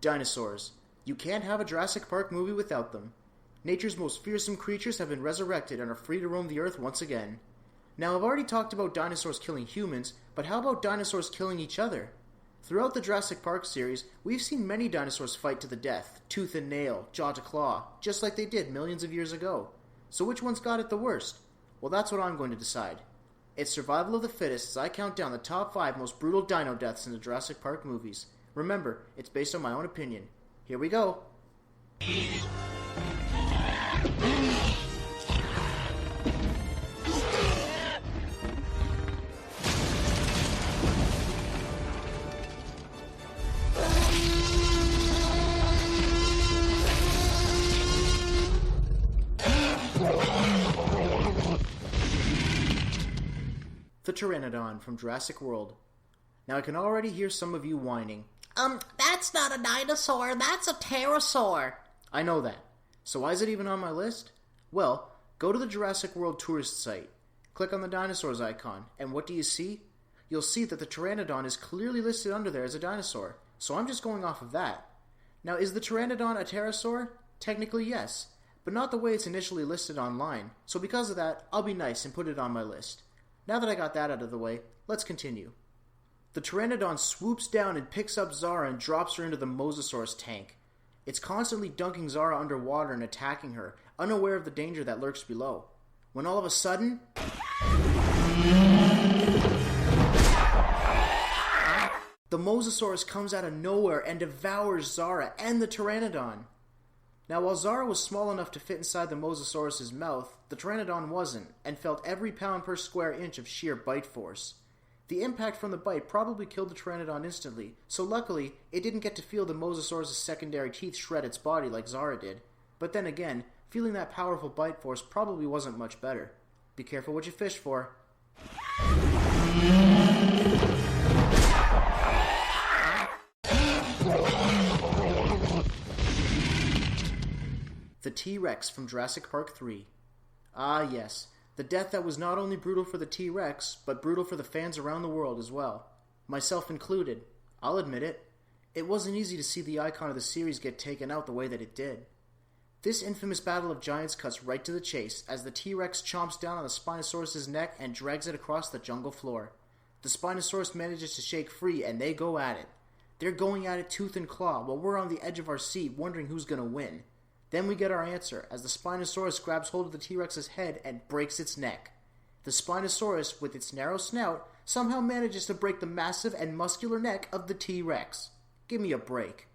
Dinosaurs. You can't have a Jurassic Park movie without them. Nature's most fearsome creatures have been resurrected and are free to roam the earth once again. Now, I've already talked about dinosaurs killing humans, but how about dinosaurs killing each other? Throughout the Jurassic Park series, we've seen many dinosaurs fight to the death, tooth and nail, jaw to claw, just like they did millions of years ago. So which one's got it the worst? Well, that's what I'm going to decide. It's survival of the fittest as I count down the top 5 most brutal dino deaths in the Jurassic Park movies. Remember, it's based on my own opinion. Here we go. The Pteranodon from Jurassic World. Now I can already hear some of you whining. That's not a dinosaur, that's a pterosaur. I know that. So why is it even on my list? Well, go to the Jurassic World tourist site. Click on the dinosaurs icon, and what do you see? You'll see that the Pteranodon is clearly listed under there as a dinosaur, so I'm just going off of that. Now, is the Pteranodon a pterosaur? Technically, yes, but not the way it's initially listed online, so because of that, I'll be nice and put it on my list. Now that I got that out of the way, let's continue. The Pteranodon swoops down and picks up Zara and drops her into the Mosasaurus tank. It's constantly dunking Zara underwater and attacking her, unaware of the danger that lurks below. When all of a sudden... the Mosasaurus comes out of nowhere and devours Zara and the Pteranodon. Now, while Zara was small enough to fit inside the Mosasaurus' mouth, the Pteranodon wasn't, and felt every pound per square inch of sheer bite force. The impact from the bite probably killed the Pteranodon instantly, so luckily, it didn't get to feel the Mosasaurus' secondary teeth shred its body like Zara did. But then again, feeling that powerful bite force probably wasn't much better. Be careful what you fish for. The T-Rex from Jurassic Park 3. Ah yes, the death that was not only brutal for the T-Rex, but brutal for the fans around the world as well. Myself included. I'll admit it. It wasn't easy to see the icon of the series get taken out the way that it did. This infamous battle of giants cuts right to the chase as the T-Rex chomps down on the Spinosaurus' neck and drags it across the jungle floor. The Spinosaurus manages to shake free and they go at it. They're going at it tooth and claw while we're on the edge of our seat wondering who's going to win. Then we get our answer as the Spinosaurus grabs hold of the T-Rex's head and breaks its neck. The Spinosaurus, with its narrow snout, somehow manages to break the massive and muscular neck of the T-Rex. Give me a break.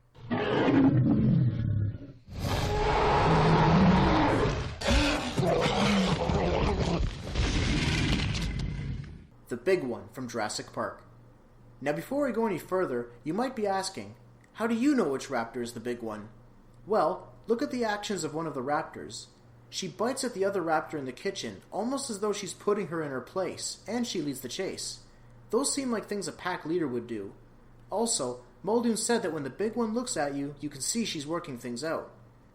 The big one from Jurassic Park. Now before we go any further, you might be asking, how do you know which raptor is the big one? Well, look at the actions of one of the raptors. She bites at the other raptor in the kitchen, almost as though she's putting her in her place, and she leads the chase. Those seem like things a pack leader would do. Also, Muldoon said that when the big one looks at you, you can see she's working things out.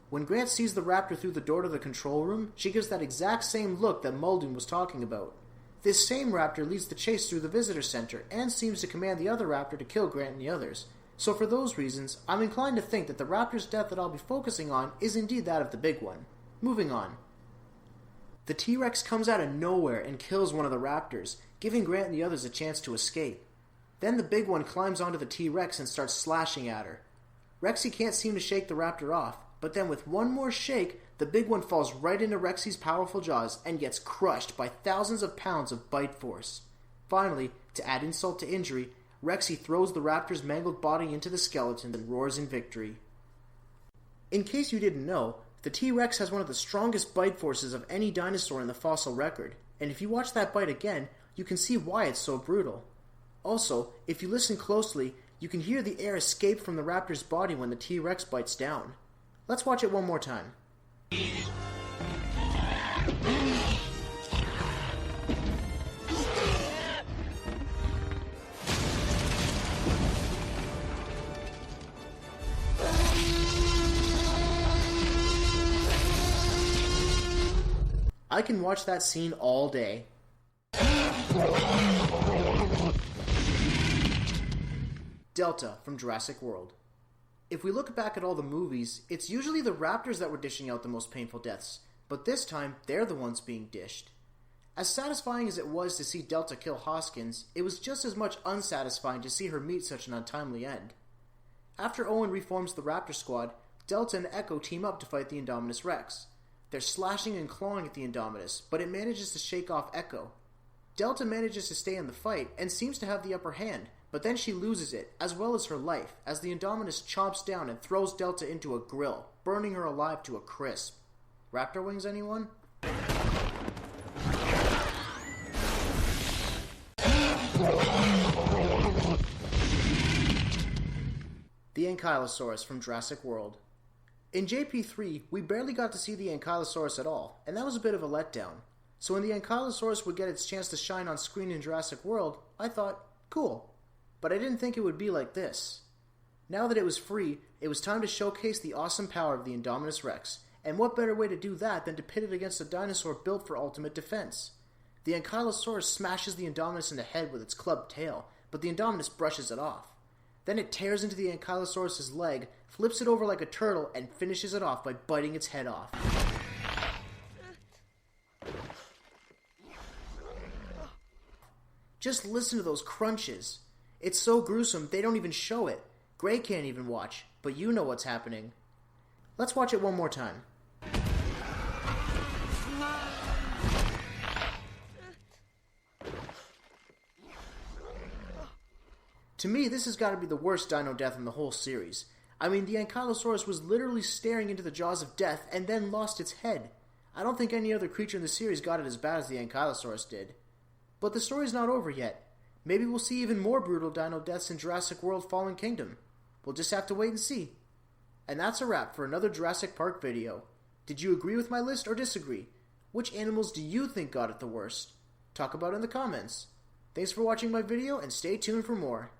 When Grant sees the raptor through the door to the control room, she gives that exact same look that Muldoon was talking about. This same raptor leads the chase through the visitor center, and seems to command the other raptor to kill Grant and the others. So for those reasons, I'm inclined to think that the raptor's death that I'll be focusing on is indeed that of the big one. Moving on. The T-Rex comes out of nowhere and kills one of the raptors, giving Grant and the others a chance to escape. Then the big one climbs onto the T-Rex and starts slashing at her. Rexy can't seem to shake the raptor off, but then with one more shake, the big one falls right into Rexy's powerful jaws and gets crushed by thousands of pounds of bite force. Finally, to add insult to injury, Rexy throws the raptor's mangled body into the skeleton and roars in victory. In case you didn't know, the T-Rex has one of the strongest bite forces of any dinosaur in the fossil record, and if you watch that bite again, you can see why it's so brutal. Also, if you listen closely, you can hear the air escape from the raptor's body when the T-Rex bites down. Let's watch it one more time. I can watch that scene all day. Delta from Jurassic World. If we look back at all the movies, it's usually the raptors that were dishing out the most painful deaths, but this time, they're the ones being dished. As satisfying as it was to see Delta kill Hoskins, it was just as much unsatisfying to see her meet such an untimely end. After Owen reforms the Raptor Squad, Delta and Echo team up to fight the Indominus Rex. They're slashing and clawing at the Indominus, but it manages to shake off Echo. Delta manages to stay in the fight and seems to have the upper hand, but then she loses it, as well as her life, as the Indominus chomps down and throws Delta into a grill, burning her alive to a crisp. Raptor wings, anyone? The Ankylosaurus from Jurassic World. In JP3, we barely got to see the Ankylosaurus at all, and that was a bit of a letdown. So when the Ankylosaurus would get its chance to shine on screen in Jurassic World, I thought, cool. But I didn't think it would be like this. Now that it was free, it was time to showcase the awesome power of the Indominus Rex, and what better way to do that than to pit it against a dinosaur built for ultimate defense? The Ankylosaurus smashes the Indominus in the head with its clubbed tail, but the Indominus brushes it off. Then it tears into the Ankylosaurus' leg, flips it over like a turtle, and finishes it off by biting its head off. Just listen to those crunches. It's so gruesome, they don't even show it. Gray can't even watch, but you know what's happening. Let's watch it one more time. To me, this has got to be the worst dino death in the whole series. I mean, the Ankylosaurus was literally staring into the jaws of death and then lost its head. I don't think any other creature in the series got it as bad as the Ankylosaurus did. But the story's not over yet. Maybe we'll see even more brutal dino deaths in Jurassic World Fallen Kingdom. We'll just have to wait and see. And that's a wrap for another Jurassic Park video. Did you agree with my list or disagree? Which animals do you think got it the worst? Talk about it in the comments. Thanks for watching my video and stay tuned for more.